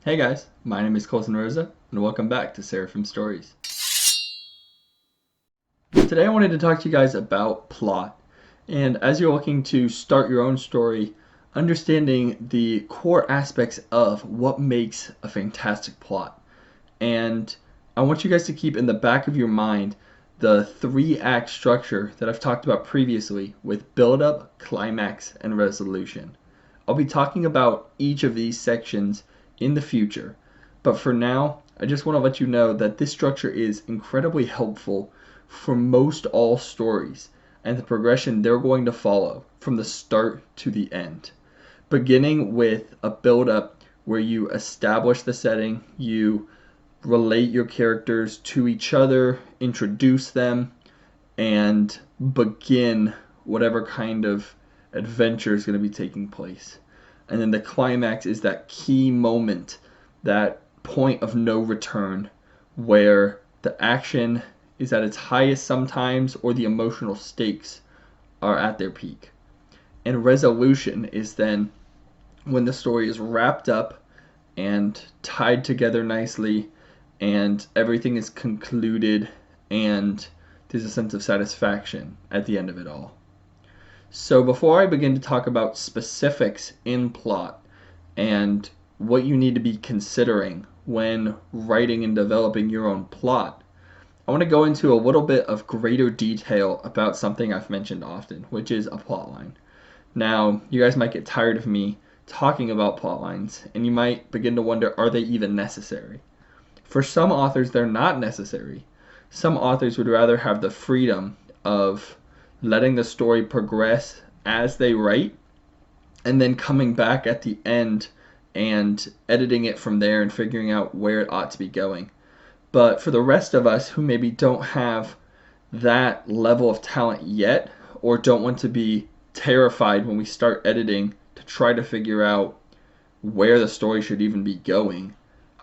Hey guys, my name is Colson Rosa, and welcome back to Seraphim Stories. Today I wanted to talk to you guys about plot, and as you're looking to start your own story, understanding the core aspects of what makes a fantastic plot. And I want you guys to keep in the back of your mind the 3-act structure that I've talked about previously with build-up, climax, and resolution. I'll be talking about each of these sections in the future, but for now, I just want to let you know that this structure is incredibly helpful for most all stories and the progression they're going to follow from the start to the end. Beginning with a build up where you establish the setting, you relate your characters to each other, introduce them, and begin whatever kind of adventure is going to be taking place. And then the climax is that key moment, that point of no return, where the action is at its highest sometimes, or the emotional stakes are at their peak. And resolution is then when the story is wrapped up and tied together nicely, and everything is concluded, and there's a sense of satisfaction at the end of it all. So before I begin to talk about specifics in plot and what you need to be considering when writing and developing your own plot, I want to go into a little bit of greater detail about something I've mentioned often, which is a plotline. Now, you guys might get tired of me talking about plotlines, and you might begin to wonder, are they even necessary? For some authors, they're not necessary. Some authors would rather have the freedom of letting the story progress as they write, and then coming back at the end and editing it from there and figuring out where it ought to be going. But for the rest of us who maybe don't have that level of talent yet, or don't want to be terrified when we start editing to try to figure out where the story should even be going,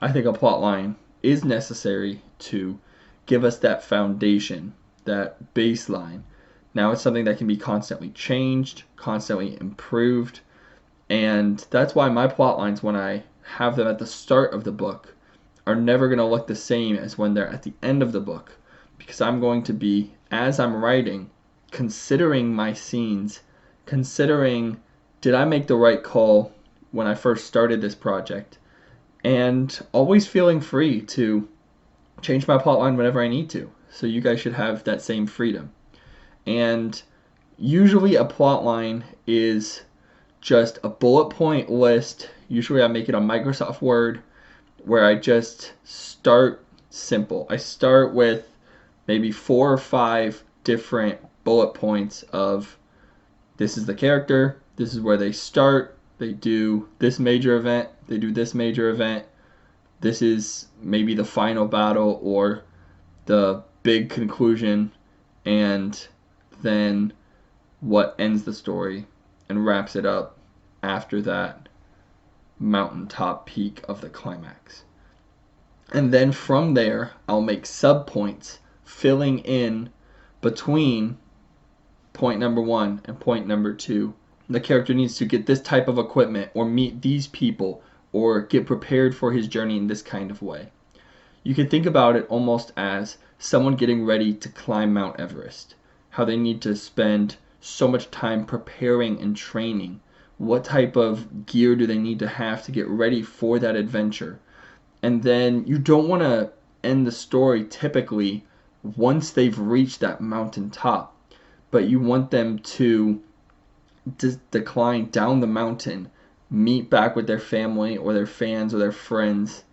I think a plotline is necessary to give us that foundation, that baseline. Now it's something that can be constantly changed, constantly improved, and that's why my plotlines, when I have them at the start of the book, are never going to look the same as when they're at the end of the book, because I'm going to be, as I'm writing, considering my scenes, considering, did I make the right call when I first started this project, and always feeling free to change my plotline whenever I need to. So you guys should have that same freedom. And usually a plotline is just a bullet point list. Usually I make it on Microsoft Word, where I just start simple. I start with maybe 4 or 5 different bullet points of, this is the character, this is where they start, they do this major event, they do this major event, this is maybe the final battle or the big conclusion, and then what ends the story and wraps it up after that mountaintop peak of the climax. And then from there, I'll make subpoints filling in between point number 1 and point number 2. The character needs to get this type of equipment, or meet these people, or get prepared for his journey in this kind of way. You can think about it almost as someone getting ready to climb Mount Everest. How they need to spend so much time preparing and training. What type of gear do they need to have to get ready for that adventure? And then you don't want to end the story typically once they've reached that mountaintop, but you want them to decline down the mountain, meet back with their family or their fans or their friends,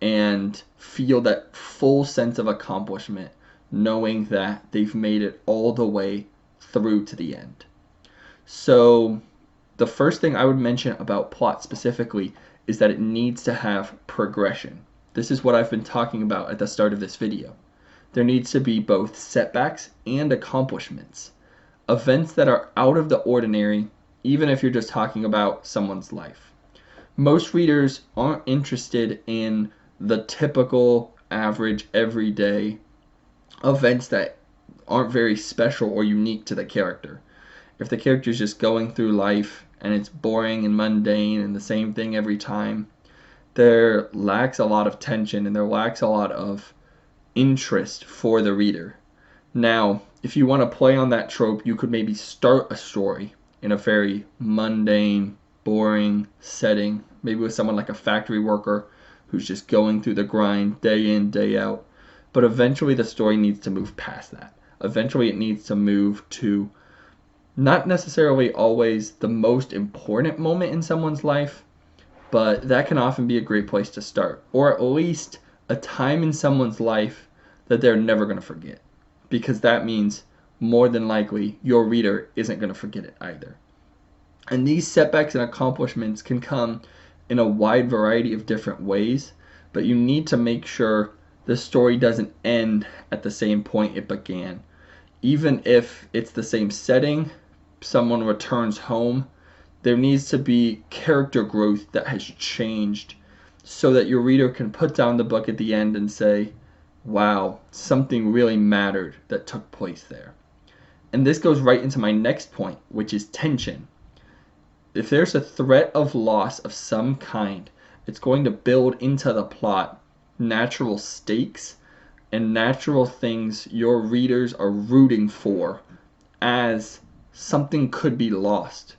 and feel that full sense of accomplishment, knowing that they've made it all the way through to the end. So the first thing I would mention about plot specifically is that it needs to have progression. This is what I've been talking about at the start of this video. There needs to be both setbacks and accomplishments. Events that are out of the ordinary, even if you're just talking about someone's life. Most readers aren't interested in the typical, average, everyday events that aren't very special or unique to the character. If the character's just going through life and it's boring and mundane and the same thing every time, there lacks a lot of tension and there lacks a lot of interest for the reader. Now, if you want to play on that trope, you could maybe start a story in a very mundane, boring setting, maybe with someone like a factory worker who's just going through the grind day in, day out. But eventually the story needs to move past that. Eventually it needs to move to not necessarily always the most important moment in someone's life, but that can often be a great place to start, or at least a time in someone's life that they're never going to forget, because that means more than likely your reader isn't going to forget it either. And these setbacks and accomplishments can come in a wide variety of different ways, but you need to make sure the story doesn't end at the same point it began. Even if it's the same setting, someone returns home, there needs to be character growth that has changed so that your reader can put down the book at the end and say, wow, something really mattered that took place there. And this goes right into my next point, which is tension. If there's a threat of loss of some kind, it's going to build into the plot natural stakes and natural things your readers are rooting for, as something could be lost.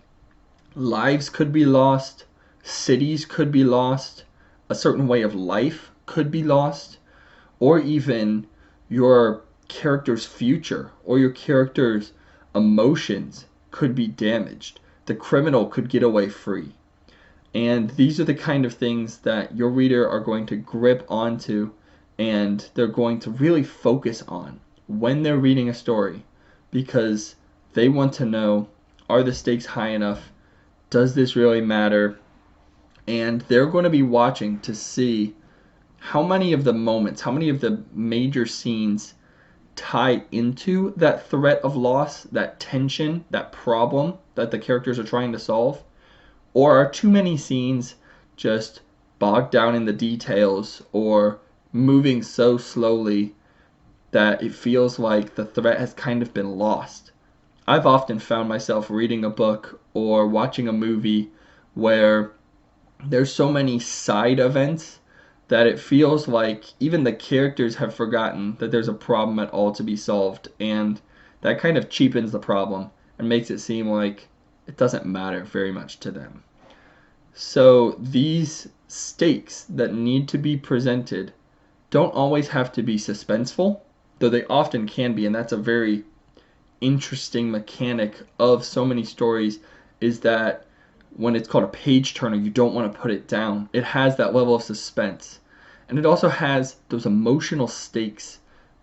Lives could be lost, cities could be lost, a certain way of life could be lost, or even your character's future or your character's emotions could be damaged. The criminal could get away free. And these are the kind of things that your reader are going to grip onto and they're going to really focus on when they're reading a story, because they want to know, are the stakes high enough? Does this really matter? And they're going to be watching to see how many of the moments, how many of the major scenes tie into that threat of loss, that tension, that problem that the characters are trying to solve. Or are too many scenes just bogged down in the details or moving so slowly that it feels like the threat has kind of been lost? I've often found myself reading a book or watching a movie where there's so many side events that it feels like even the characters have forgotten that there's a problem at all to be solved, and that kind of cheapens the problem and makes it seem like it doesn't matter very much to them. So these stakes that need to be presented don't always have to be suspenseful, though they often can be, and that's a very interesting mechanic of so many stories, is that when it's called a page turner, you don't want to put it down. It has that level of suspense. And it also has those emotional stakes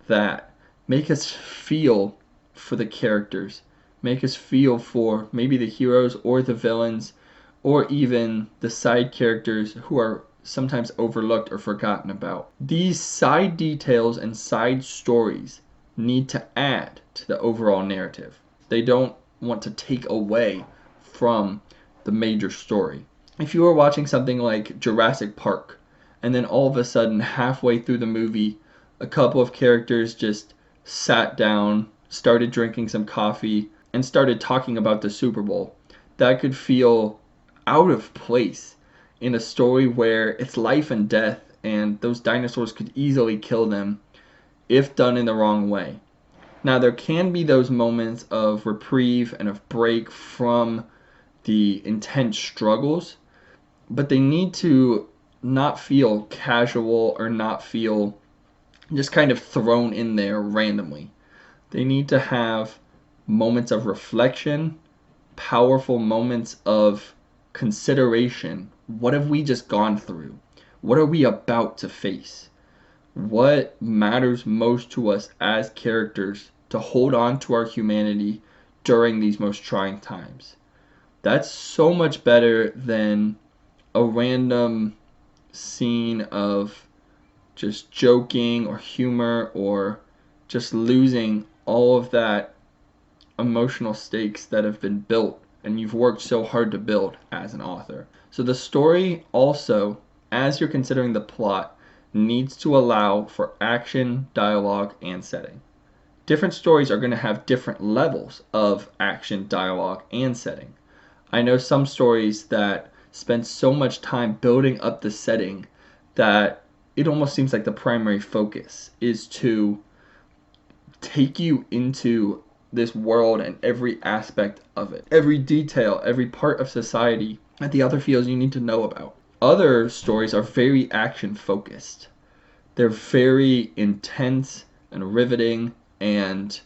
that make us feel for the characters, make us feel for maybe the heroes or the villains, or even the side characters who are sometimes overlooked or forgotten about. These side details and side stories need to add to the overall narrative. They don't want to take away from the major story. If you were watching something like Jurassic Park, and then all of a sudden halfway through the movie, a couple of characters just sat down, started drinking some coffee, and started talking about the Super Bowl, that could feel out of place in a story where it's life and death and those dinosaurs could easily kill them if done in the wrong way. Now, there can be those moments of reprieve and of break from the intense struggles, but they need to not feel casual or not feel just kind of thrown in there randomly. They need to have moments of reflection, powerful moments of consideration. What have we just gone through? What are we about to face? What matters most to us as characters to hold on to our humanity during these most trying times? That's so much better than a random scene of just joking or humor or just losing all of that emotional stakes that have been built and you've worked so hard to build as an author. So the story also, as you're considering the plot, needs to allow for action, dialogue, and setting. Different stories are going to have different levels of action, dialogue, and setting. I know some stories that spend so much time building up the setting that it almost seems like the primary focus is to take you into this world and every aspect of it, every detail, every part of society that the author feels you need to know about. Other stories are very action focused. They're very intense and riveting, and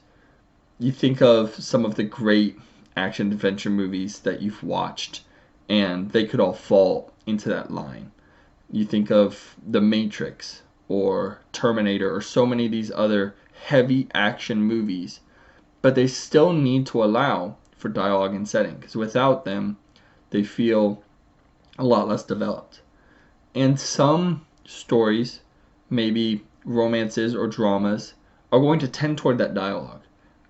you think of some of the great action adventure movies that you've watched, and they could all fall into that line. You think of The Matrix or Terminator or so many of these other heavy action movies, but they still need to allow for dialogue and setting, because without them, they feel a lot less developed. And some stories, maybe romances or dramas, are going to tend toward that dialogue.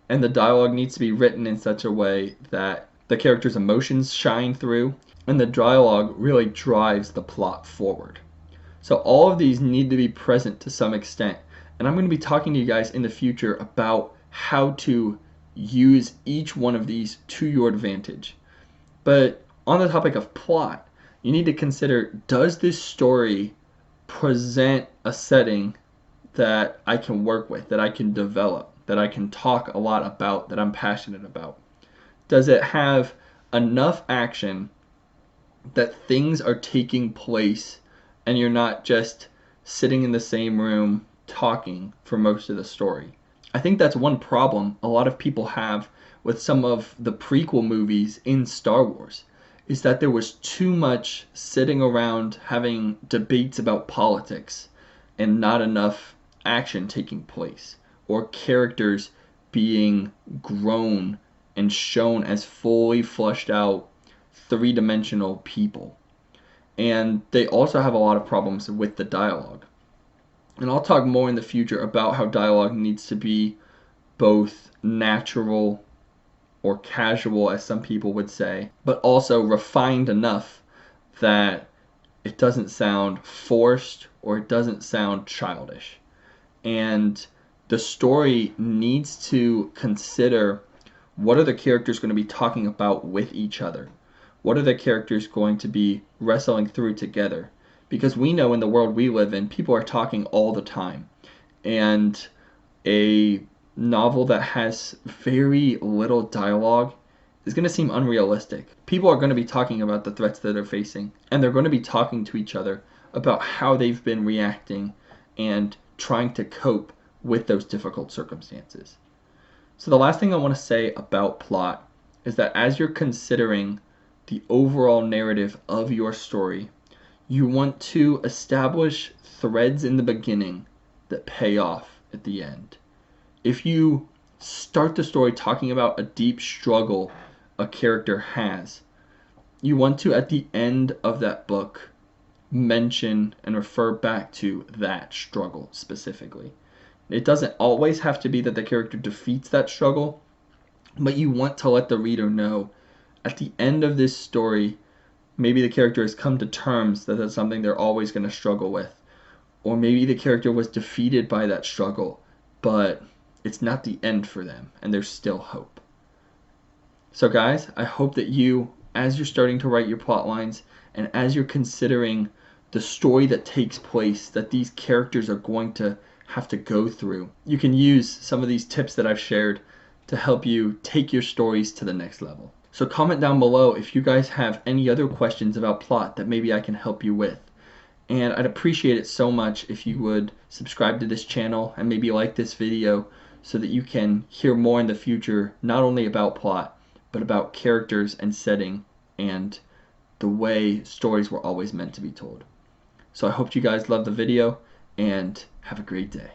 And the dialogue needs to be written in such a way that the character's emotions shine through, and the dialogue really drives the plot forward. So all of these need to be present to some extent. And I'm going to be talking to you guys in the future about how to use each one of these to your advantage. But on the topic of plot, you need to consider, does this story present a setting that I can work with, that I can develop, that I can talk a lot about, that I'm passionate about? Does it have enough action that things are taking place and you're not just sitting in the same room talking for most of the story? I think that's one problem a lot of people have with some of the prequel movies in Star Wars, is that there was too much sitting around having debates about politics and not enough action taking place, or characters being grown and shown as fully fleshed out three-dimensional people. And they also have a lot of problems with the dialogue. And I'll talk more in the future about how dialogue needs to be both natural or casual, as some people would say, but also refined enough that it doesn't sound forced or it doesn't sound childish. And the story needs to consider, what are the characters going to be talking about with each other? What are the characters going to be wrestling through together? Because we know in the world we live in, people are talking all the time. And a novel that has very little dialogue is going to seem unrealistic. People are going to be talking about the threats that they're facing, and they're going to be talking to each other about how they've been reacting and trying to cope with those difficult circumstances. So the last thing I want to say about plot is that as you're considering the overall narrative of your story, you want to establish threads in the beginning that pay off at the end. If you start the story talking about a deep struggle a character has, you want to, at the end of that book, mention and refer back to that struggle specifically. It doesn't always have to be that the character defeats that struggle, but you want to let the reader know at the end of this story, maybe the character has come to terms that that's something they're always going to struggle with. Or maybe the character was defeated by that struggle, but it's not the end for them, and there's still hope. So guys, I hope that you, as you're starting to write your plot lines, and as you're considering the story that takes place, that these characters are going to have to go through, you can use some of these tips that I've shared to help you take your stories to the next level. So comment down below if you guys have any other questions about plot that maybe I can help you with. And I'd appreciate it so much if you would subscribe to this channel and maybe like this video so that you can hear more in the future, not only about plot, but about characters and setting and the way stories were always meant to be told. So I hope you guys loved the video and have a great day.